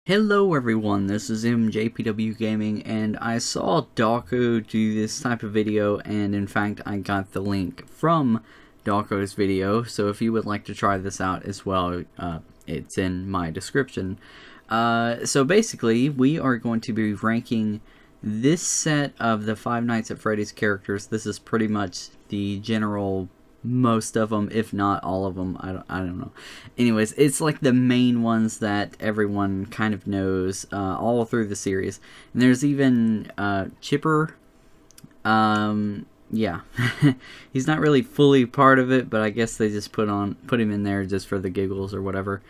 Hello everyone, this is MJPWGaming, and I saw Dawko do this type of video, and in fact I got the link from Dawko's video, so if you would like to try this out as well, it's in my description. So basically, we are going to be ranking this set of the Five Nights at Freddy's characters. This is pretty much the general, most of them, if not all of them. I don't know. Anyways, it's like the main ones that everyone kind of knows all through the series. And there's even Chipper. Yeah, he's not really fully part of it, but I guess they just put him in there just for the giggles or whatever.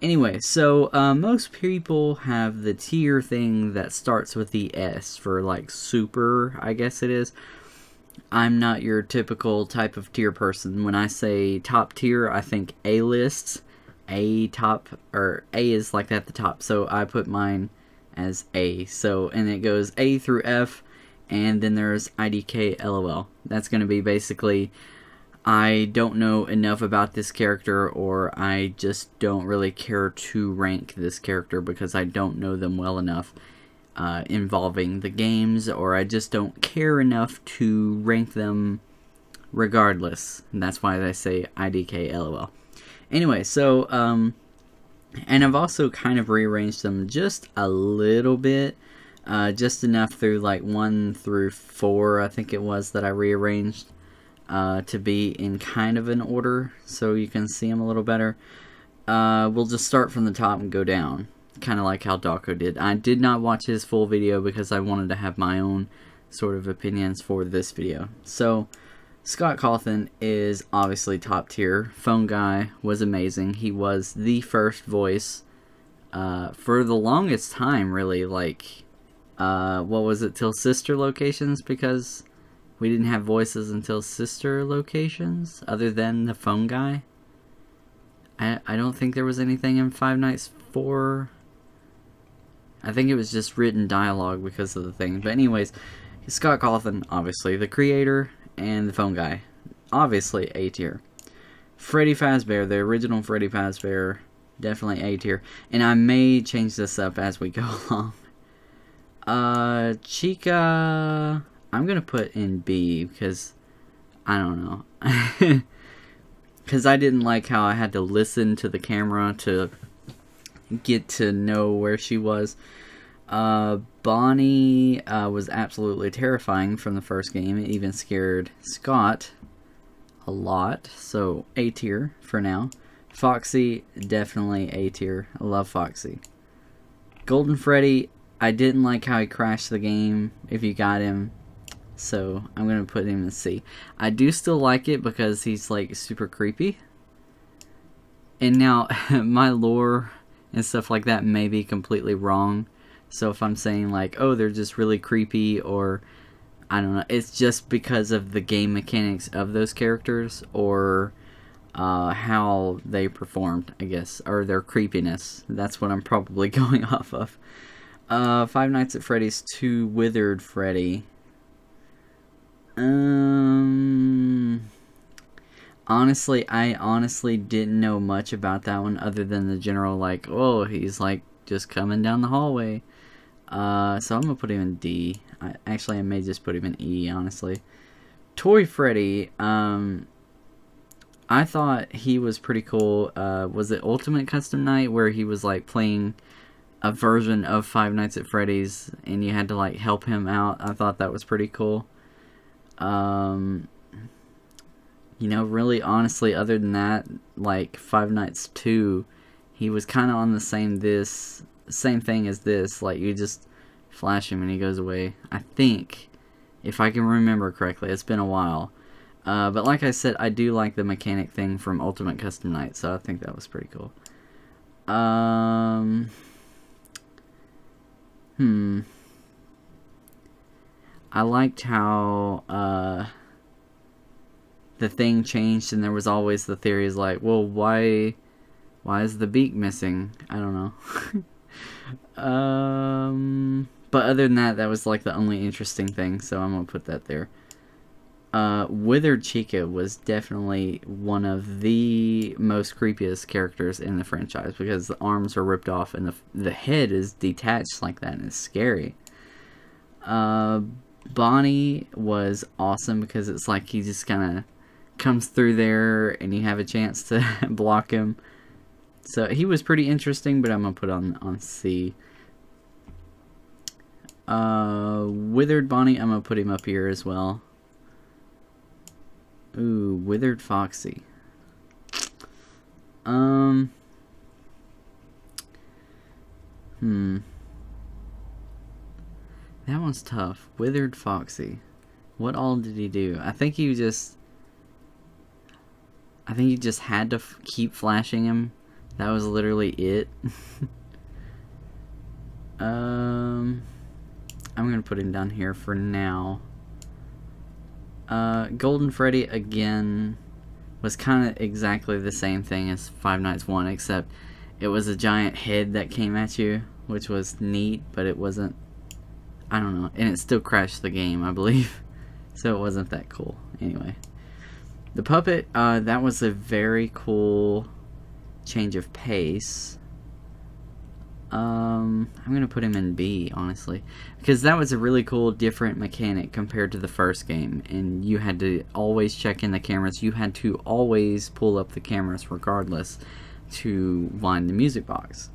Anyway, so most people have the tier thing that starts with the S for like super, I guess it is. I'm not your typical type of tier person. When I say top tier, I think A-list, A top, or A is like at the top, so I put mine as A. So, and it goes A through F, and then there's IDK LOL. That's going to be basically, I don't know enough about this character, or I just don't really care to rank this character because I don't know them well enough. Involving the games, or I just don't care enough to rank them regardless. And that's why I say IDK LOL. Anyway, so, and I've also kind of rearranged them just a little bit, just enough through like 1 through 4, I think it was, that I rearranged to be in kind of an order, so you can see them a little better. We'll just start from the top and go down. Kind of like how Dawko did. I did not watch his full video because I wanted to have my own sort of opinions for this video. So, Scott Cawthon is obviously top tier. Phone Guy was amazing. He was the first voice for the longest time, really. Like, what was it, till sister locations? Because we didn't have voices until sister locations, other than the Phone Guy. I don't think there was anything in Five Nights 4. I think it was just written dialogue because of the thing. But anyways, Scott Cawthon, obviously, the creator, and the Phone Guy. Obviously, A tier. Freddy Fazbear, the original Freddy Fazbear, definitely A tier. And I may change this up as we go along. Chica, I'm going to put in B because, I don't know. Because I didn't like how I had to listen to the camera to get to know where she was. Bonnie was absolutely terrifying from the first game. It even scared Scott a lot. So A tier for now. Foxy, definitely A tier. I love Foxy. Golden Freddy, I didn't like how he crashed the game if you got him. So I'm going to put him in C. I do still like it because he's like super creepy. And now my lore and stuff like that may be completely wrong. So if I'm saying like, oh, they're just really creepy, or I don't know, it's just because of the game mechanics of those characters, or how they performed, I guess, or their creepiness. That's what I'm probably going off of. Five Nights at Freddy's 2 Withered Freddy. Honestly, I honestly didn't know much about that one other than the general, like, oh, he's like just coming down the hallway. So I'm gonna put him in D. Actually, I may just put him in E, honestly. Toy Freddy, I thought he was pretty cool. Was it Ultimate Custom Night where he was like playing a version of Five Nights at Freddy's and you had to like help him out? I thought that was pretty cool. You know, really, honestly, other than that, like, Five Nights 2, he was kind of on the same thing as this. Like, you just flash him and he goes away. I think, if I can remember correctly, it's been a while. But like I said, I do like the mechanic thing from Ultimate Custom Night, so I think that was pretty cool. I liked how, the thing changed, and there was always the theories like, well, why is the beak missing? I don't know. But other than that, that was like the only interesting thing, so I'm gonna put that there. Withered Chica was definitely one of the most creepiest characters in the franchise because the arms are ripped off and the head is detached like that, and it's scary. Bonnie was awesome because it's like he just kind of comes through there and you have a chance to block him. So he was pretty interesting, but I'm going to put on C. Withered Bonnie, I'm going to put him up here as well. Ooh, Withered Foxy. That one's tough. Withered Foxy. What all did he do? I think he just had to keep flashing him. That was literally it. I'm gonna put him down here for now. Golden Freddy, again, was kind of exactly the same thing as Five Nights 1, except it was a giant head that came at you, which was neat, but it wasn't, I don't know, and it still crashed the game, I believe, so it wasn't that cool. Anyway, the puppet, that was a very cool change of pace. I'm gonna put him in B, honestly, because that was a really cool, different mechanic compared to the first game, and you had to always check in the cameras. You had to always pull up the cameras regardless to wind the music box.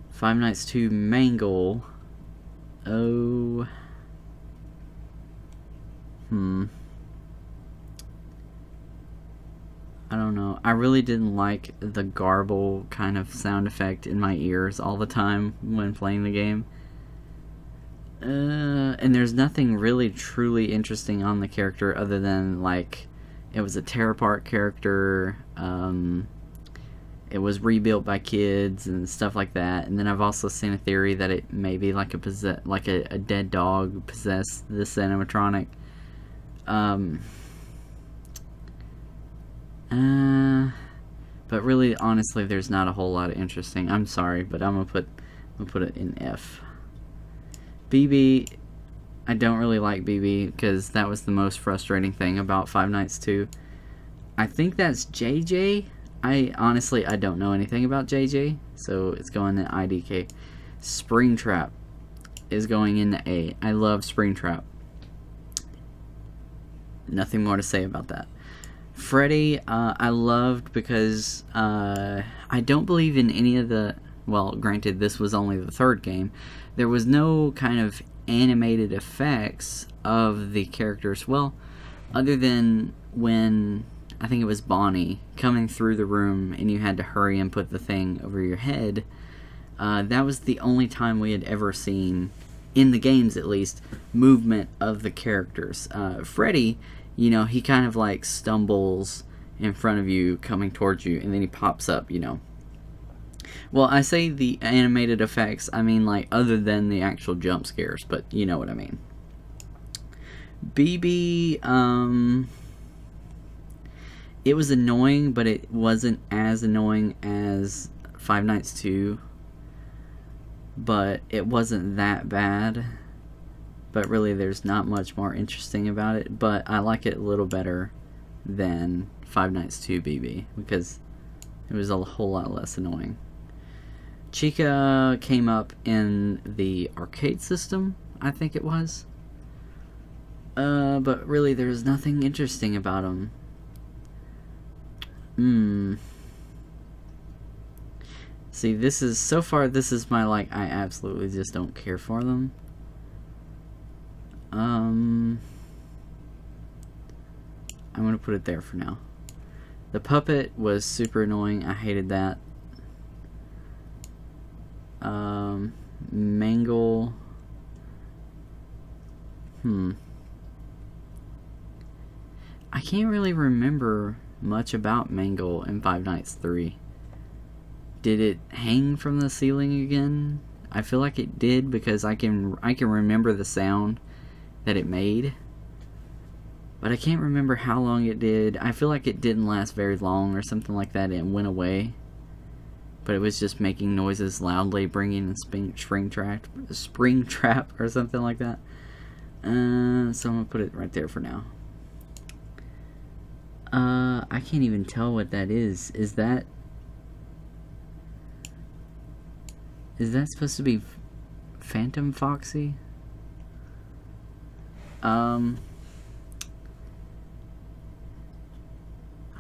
Five Nights 2 Mangle. Oh. I don't know. I really didn't like the garble kind of sound effect in my ears all the time when playing the game. And there's nothing really truly interesting on the character other than, like, it was a tear-apart character. It was rebuilt by kids and stuff like that. And then I've also seen a theory that it may be like a dead dog possessed this animatronic. But really, honestly, there's not a whole lot of interesting. I'm sorry, but I'm gonna put it in F. BB, I don't really like BB because that was the most frustrating thing about Five Nights 2. I think that's JJ. I don't know anything about JJ, so it's going to IDK. Springtrap is going into A. I love Springtrap. Nothing more to say about that. Freddy, I loved because I don't believe in any of the... Well, granted, this was only the third game. There was no kind of animated effects of the characters. Well, other than when... I think it was Bonnie coming through the room and you had to hurry and put the thing over your head. That was the only time we had ever seen, in the games at least, movement of the characters. Freddy, you know, he kind of like stumbles in front of you coming towards you and then he pops up, you know. Well, I say the animated effects, I mean like other than the actual jump scares, but you know what I mean. BB, it was annoying, but it wasn't as annoying as Five Nights 2. But it wasn't that bad. But really, there's not much more interesting about it. But I like it a little better than Five Nights 2 BB. Because it was a whole lot less annoying. Chica came up in the arcade system, I think it was. But really, there's nothing interesting about him. See, this is, so far, this is my, like, I absolutely just don't care for them. I'm gonna put it there for now. The puppet was super annoying. I hated that. Mangle. I can't really remember much about Mangle in Five Nights 3. Did it hang from the ceiling again? I feel like it did because I can remember the sound that it made. But I can't remember how long it did. I feel like it didn't last very long or something like that. It went away. But it was just making noises loudly, bringing in spring trap or something like that. So I'm gonna put it right there for now. I can't even tell what that is. Is that supposed to be Phantom Foxy? I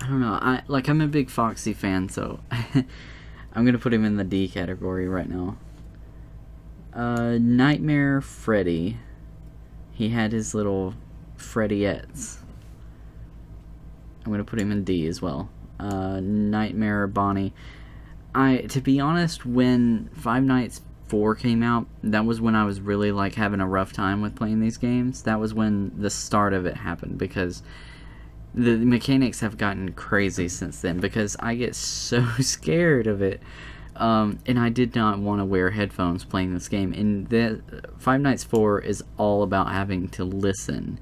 don't know. I'm a big Foxy fan, so I'm gonna put him in the D category right now. Nightmare Freddy. He had his little Freddiettes. I'm gonna put him in D as well. Nightmare Bonnie. To be honest, when Five Nights 4 came out, that was when I was really like having a rough time with playing these games. That was when the start of it happened, because the mechanics have gotten crazy since then, because I get so scared of it. And I did not want to wear headphones playing this game. And the Five Nights 4 is all about having to listen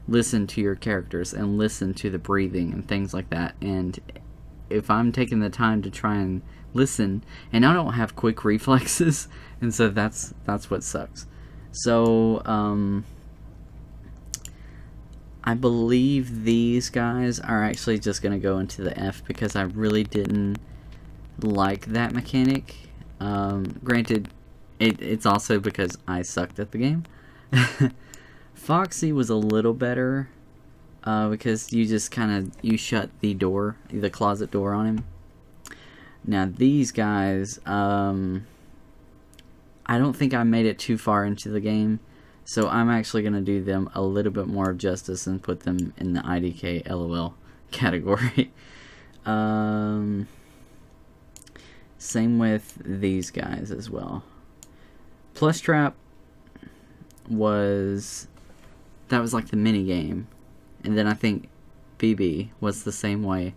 to your characters and listen to the breathing and things like that. And if I'm taking the time to try and listen, and I don't have quick reflexes, and so that's what sucks. So I believe these guys are actually just gonna go into the F, because I really didn't like that mechanic. Granted, it's also because I sucked at the game. Foxy was a little better, because you just you shut the closet door on him. Now these guys, I don't think I made it too far into the game, so I'm actually going to do them a little bit more justice and put them in the IDK LOL category. Same with these guys as well. Plush Trap was like the mini game, and then I think BB was the same way,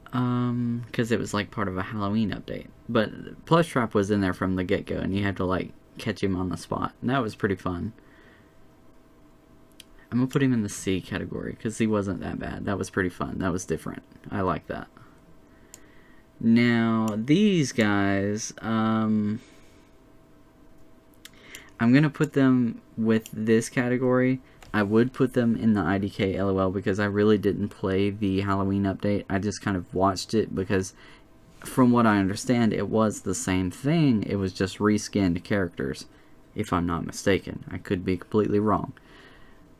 because it was like part of a Halloween update. But Plush Trap was in there from the get-go, and you had to like catch him on the spot, and that was pretty fun. I'm gonna put him in the C category because he wasn't that bad. That was pretty fun. That was different. I like that. Now these guys, I'm gonna put them with this category. I would put them in the IDK LOL because I really didn't play the Halloween update. I just kind of watched it because, from what I understand, it was the same thing. It was just reskinned characters, if I'm not mistaken. I could be completely wrong.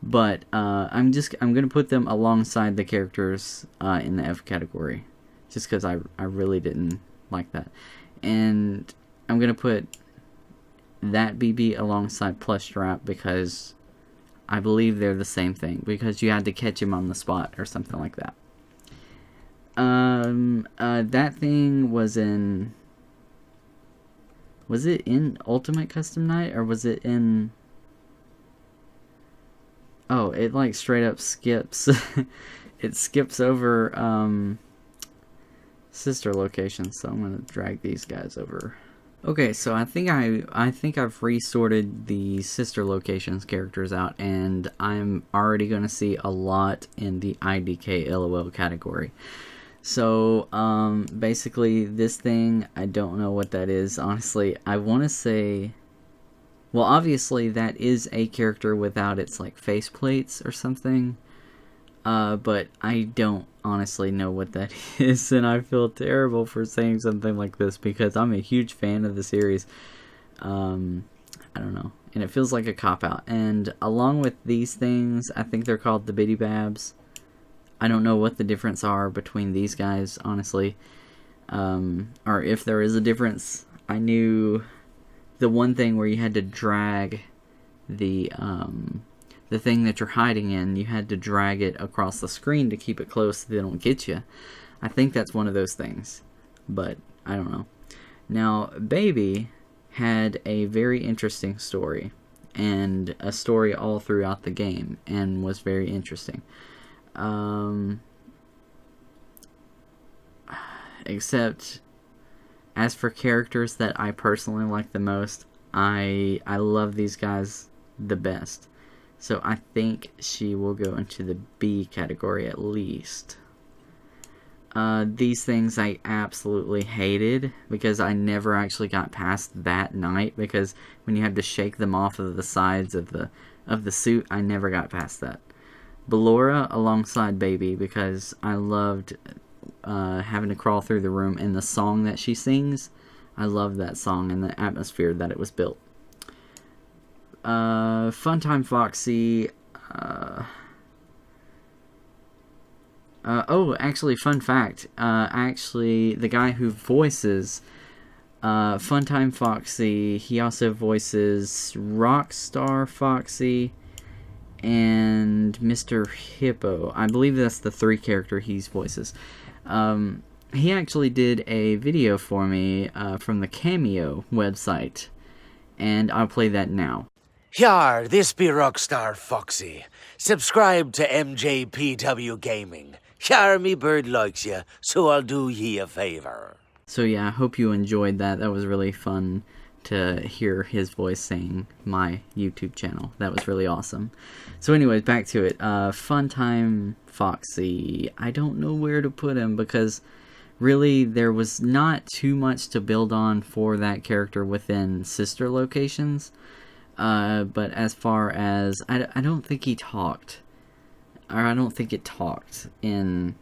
But I'm gonna put them alongside the characters in the F category, just because I really didn't like that. And I'm gonna put that BB alongside Plush Trap because I believe they're the same thing, because you had to catch him on the spot or something like that. That thing was in... Was it in Ultimate Custom Night, or was it in... Oh, it like straight up skips. It skips over sister locations, so I'm gonna drag these guys over. Okay, so I think I've resorted the sister locations characters out, and I'm already going to see a lot in the IDK LOL category. So basically this thing, I don't know what that is, honestly. I want to say, well, obviously that is a character without its like faceplates or something, but I don't honestly know what that is, and I feel terrible for saying something like this because I'm a huge fan of the series. I don't know, and it feels like a cop-out. And along with these things, I think they're called the Bitty Babs. I don't know what the difference are between these guys, honestly, or if there is a difference. I knew the one thing where you had to drag the thing that you're hiding in, you had to drag it across the screen to keep it close so they don't get you. I think that's one of those things, but I don't know. Now, Baby had a very interesting story, and a story all throughout the game, and was very interesting. Except, as for characters that I personally like the most, I love these guys the best. So I think she will go into the B category at least. These things I absolutely hated because I never actually got past that night, because when you have to shake them off of the sides of the suit, I never got past that. Valora alongside Baby, because I loved having to crawl through the room, and the song that she sings, I love that song and the atmosphere that it was built. Funtime Foxy. Oh, actually, fun fact. Actually, the guy who voices Funtime Foxy, he also voices Rockstar Foxy and Mr. Hippo. I believe that's the 3 character he voices. He actually did a video for me from the Cameo website, and I'll play that now. Yar, this be Rockstar Foxy. Subscribe to MJPWGaming. Yar, me bird likes you, so I'll do ye a favor. So yeah, I hope you enjoyed that. That was really fun to hear his voice saying my YouTube channel. That was really awesome. So anyways, back to it. Funtime Foxy. I don't know where to put him, because really there was not too much to build on for that character within sister locations. But as far as, I don't think he talked, or I don't think it talked in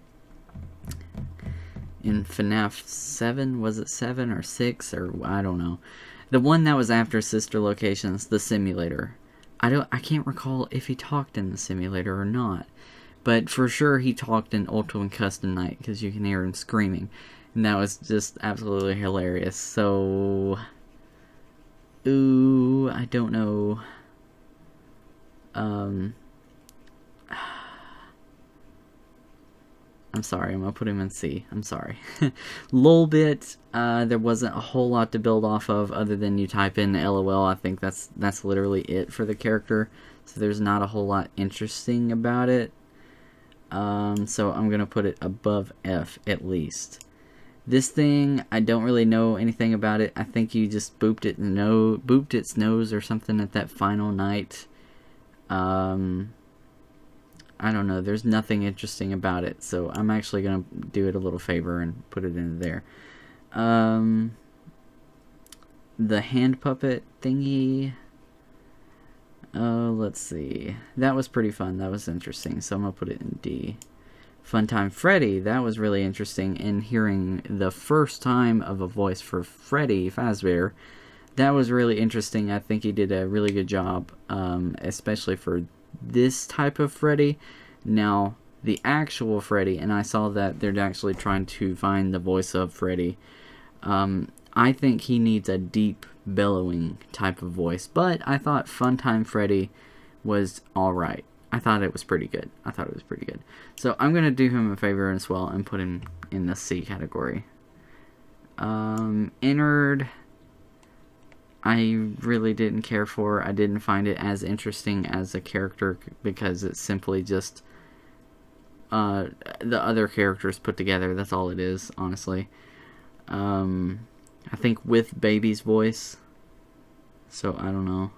FNAF 7, was it 7 or 6, or I don't know. The one that was after sister locations, the simulator. I can't recall if he talked in the simulator or not, but for sure he talked in Ultimate Custom Night, because you can hear him screaming, and that was just absolutely hilarious. So, ooh, I don't know. I'm sorry, I'm gonna put him in C. I'm sorry. Lolbit, there wasn't a whole lot to build off of other than you type in LOL. I think that's literally it for the character. So there's not a whole lot interesting about it. So I'm gonna put it above F at least. This thing, I don't really know anything about it. I think you just booped its nose or something at that final night. I don't know. There's nothing interesting about it, so I'm actually going to do it a little favor and put it in there. The hand puppet thingy. Let's see. That was pretty fun. That was interesting, so I'm going to put it in D. Funtime Freddy. That was really interesting, and hearing the first time of a voice for Freddy Fazbear. That was really interesting. I think he did a really good job, especially for this type of Freddy. Now, the actual Freddy, and I saw that they're actually trying to find the voice of Freddy. I think he needs a deep, bellowing type of voice, but I thought Funtime Freddy was alright. I thought it was pretty good. So I'm going to do him a favor as well and put him in the C category. Innard, I really didn't care for. I didn't find it as interesting as a character, because it's simply just the other characters put together. That's all it is, honestly. I think with Baby's voice. So I don't know.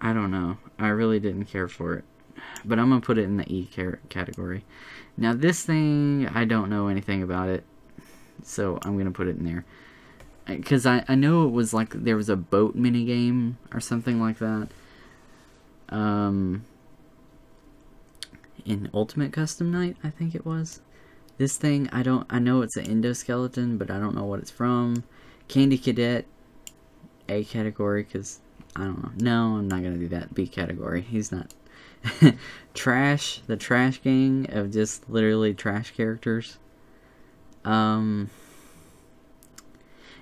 I don't know. I really didn't care for it. But I'm going to put it in the E category. Now this thing, I don't know anything about it. So I'm going to put it in there. Because I know it was like there was a boat minigame or something like that. In Ultimate Custom Night, I think it was. This thing, I know it's an endoskeleton, but I don't know what it's from. Candy Cadet, A category, because I don't know. No, I'm not going to do that. B category. He's not. Trash, the Trash Gang of just literally trash characters.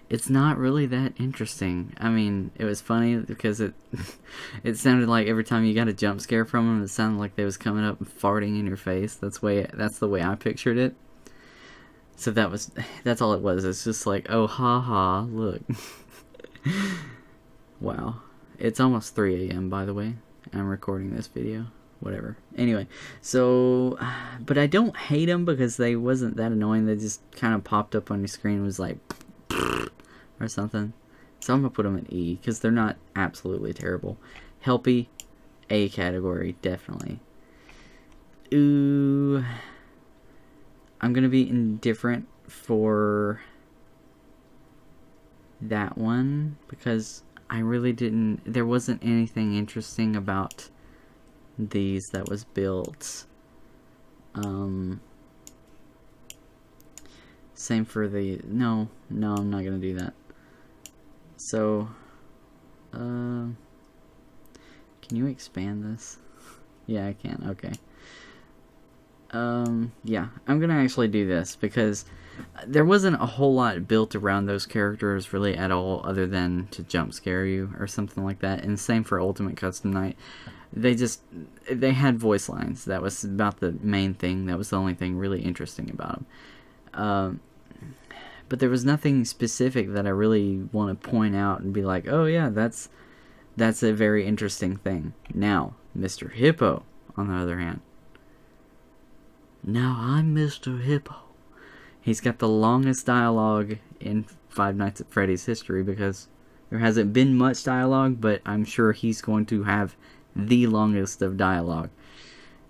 It's not really that interesting. I mean, it was funny because it sounded like every time you got a jump scare from them, it sounded like they was coming up and farting in your face. That's the way I pictured it. So that's all it was. It's just like, oh, ha ha, look. Wow. It's almost 3 a.m. by the way. I'm recording this video. Whatever. Anyway, so, but I don't hate them because they wasn't that annoying. They just kind of popped up on your screen and was like, or something. So I'm going to put them in E because they're not absolutely terrible. Helpy, A category, definitely. Ooh, I'm gonna be indifferent for that one because I really didn't. There wasn't anything interesting about these that was built. Same for the no, I'm not gonna do that. So, can you expand this? Yeah, I can. Okay. Yeah, I'm gonna actually do this because there wasn't a whole lot built around those characters really at all, other than to jump scare you or something like that. And same for Ultimate Custom Night. They had voice lines. That was about the main thing. That was the only thing really interesting about them. But there was nothing specific that I really want to point out and be like, oh yeah, that's a very interesting thing. Now, Mr. Hippo, on the other hand. Now I'm Mr. Hippo. He's got the longest dialogue in Five Nights at Freddy's history because there hasn't been much dialogue, but I'm sure he's going to have the longest of dialogue.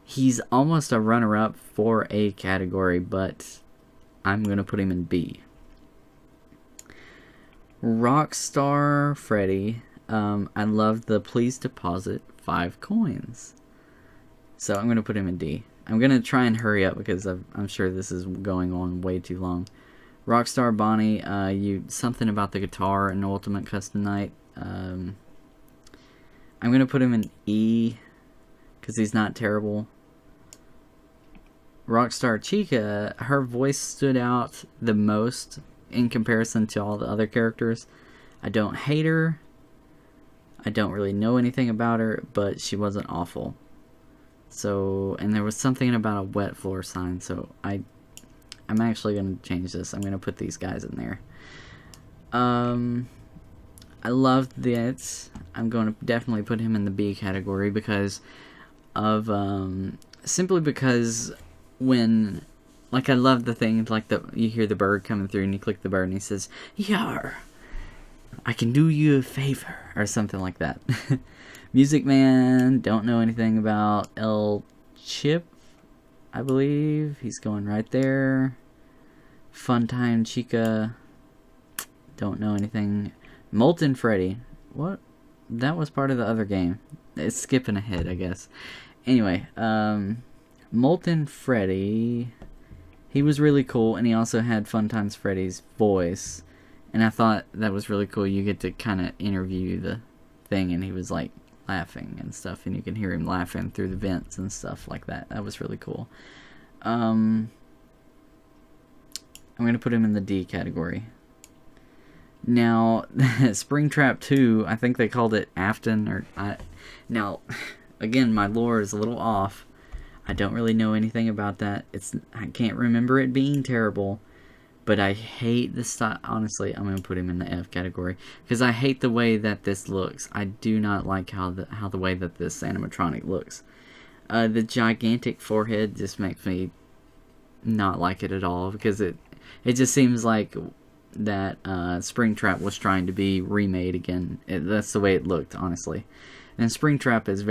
He's almost a runner-up for A category, but I'm going to put him in B. Rockstar Freddy. I love the please deposit 5 coins. So I'm going to put him in D. I'm going to try and hurry up because I'm sure this is going on way too long. Rockstar Bonnie, something about the guitar in Ultimate Custom Night. I'm going to put him in E because he's not terrible. Rockstar Chica, her voice stood out the most in comparison to all the other characters. I don't hate her. I don't really know anything about her, but she wasn't awful. So, and there was something about a wet floor sign, so I'm actually going to change this. I'm going to put these guys in there. I loved it. I'm going to definitely put him in the B category because of, simply because when, like, I love the thing, like, you hear the bird coming through and you click the bird and he says, "Yar, I can do you a favor," or something like that. Music Man, don't know anything about. El Chip, I believe. He's going right there. Funtime Chica, don't know anything. Molten Freddy, what? That was part of the other game. It's skipping ahead, I guess. Anyway, Molten Freddy, he was really cool, and he also had Funtimes Freddy's voice, and I thought that was really cool. You get to kind of interview the thing, and he was like laughing and stuff, and you can hear him laughing through the vents and stuff like that. That was really cool. I'm going to put him in the D category. Now, Springtrap 2, I think they called it Afton, now, again, my lore is a little off. I don't really know anything about that. I can't remember it being terrible, but I hate the style. Honestly, I'm going to put him in the F category because I hate the way that this looks. I do not like how the way that this animatronic looks. The gigantic forehead just makes me not like it at all because it just seems like that Springtrap was trying to be remade again. That's the way it looked, honestly. And Springtrap is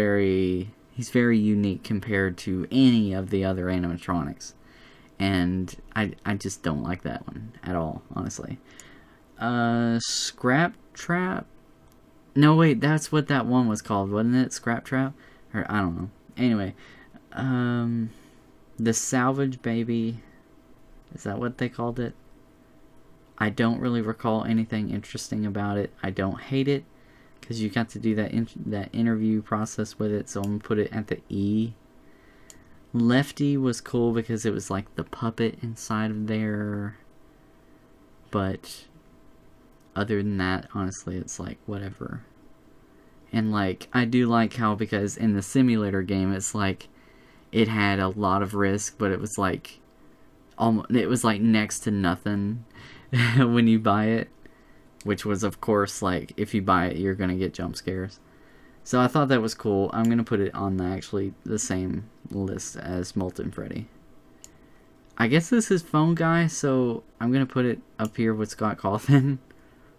he's very unique compared to any of the other animatronics. And I just don't like that one at all, honestly. Scrap Trap? No, wait, that's what that one was called, wasn't it? Scrap Trap? Or, I don't know. Anyway, the Salvage Baby, is that what they called it? I don't really recall anything interesting about it. I don't hate it, because you got to do that interview process with it, so I'm going to put it at the E. Lefty was cool because it was like the puppet inside of there, but other than that, honestly, it's like whatever. And like, I do like how, because in the simulator game, it's like it had a lot of risk, but it was like next to nothing when you buy it, which was, of course, like, if you buy it, you're gonna get jump scares. So I thought that was cool. I'm gonna put it on the same list as Molten Freddy. I guess this is Phone Guy, so I'm gonna put it up here with Scott Cawthon,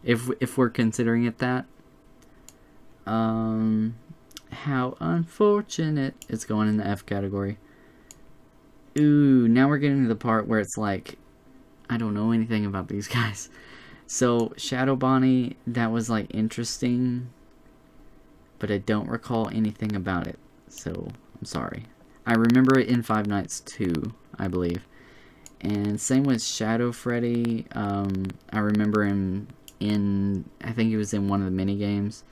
if we're considering it that. How unfortunate. It's going in the F category. Ooh, now we're getting to the part where it's like, I don't know anything about these guys. So, Shadow Bonnie, that was like interesting, but I don't recall anything about it. So, I'm sorry. I remember it in Five Nights 2, I believe. And same with Shadow Freddy. I remember him in, I think he was in one of the mini games.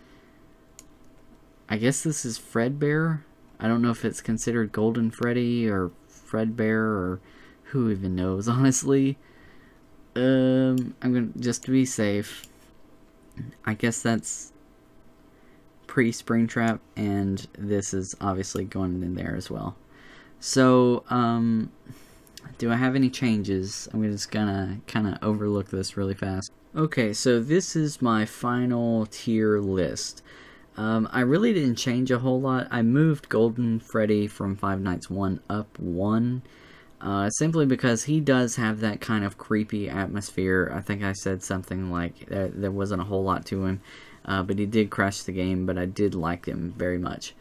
I guess this is Fredbear. I don't know if it's considered Golden Freddy or Fredbear or who even knows, honestly. I'm gonna, just to be safe, I guess that's pre-Springtrap, and this is obviously going in there as well. So, do I have any changes? I'm just gonna kind of overlook this really fast. Okay, so this is my final tier list. I really didn't change a whole lot. I moved Golden Freddy from Five Nights 1 up 1. Simply because he does have that kind of creepy atmosphere. I think I said something like there wasn't a whole lot to him. But he did crash the game, but I did like him very much.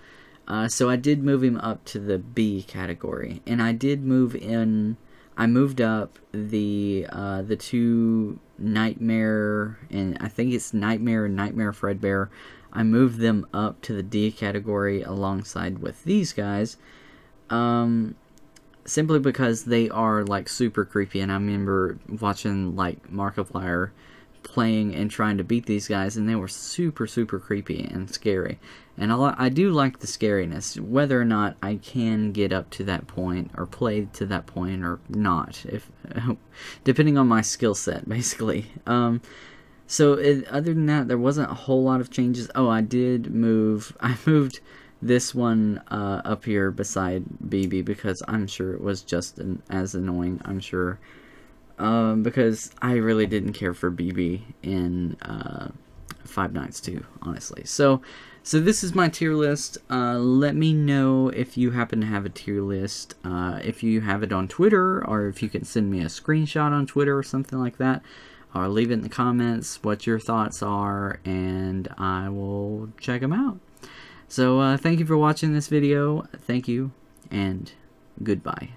So I did move him up to the B category. And I did move in... I moved up the 2 Nightmare, and I think it's Nightmare and Nightmare Fredbear. I moved them up to the D category alongside with these guys. Simply because they are like super creepy, and I remember watching like Markiplier playing and trying to beat these guys, and they were super creepy and scary. And I do like the scariness, whether or not I can get up to that point or play to that point or not, if depending on my skill set, basically. Other than that, there wasn't a whole lot of changes. Oh, I moved this one up here beside BB because I'm sure it was just as annoying, I'm sure. Because I really didn't care for BB in Five Nights 2, honestly. So this is my tier list. Let me know if you happen to have a tier list. If you have it on Twitter, or if you can send me a screenshot on Twitter or something like that. Or leave it in the comments what your thoughts are, and I will check them out. So thank you for watching this video. Thank you, and goodbye.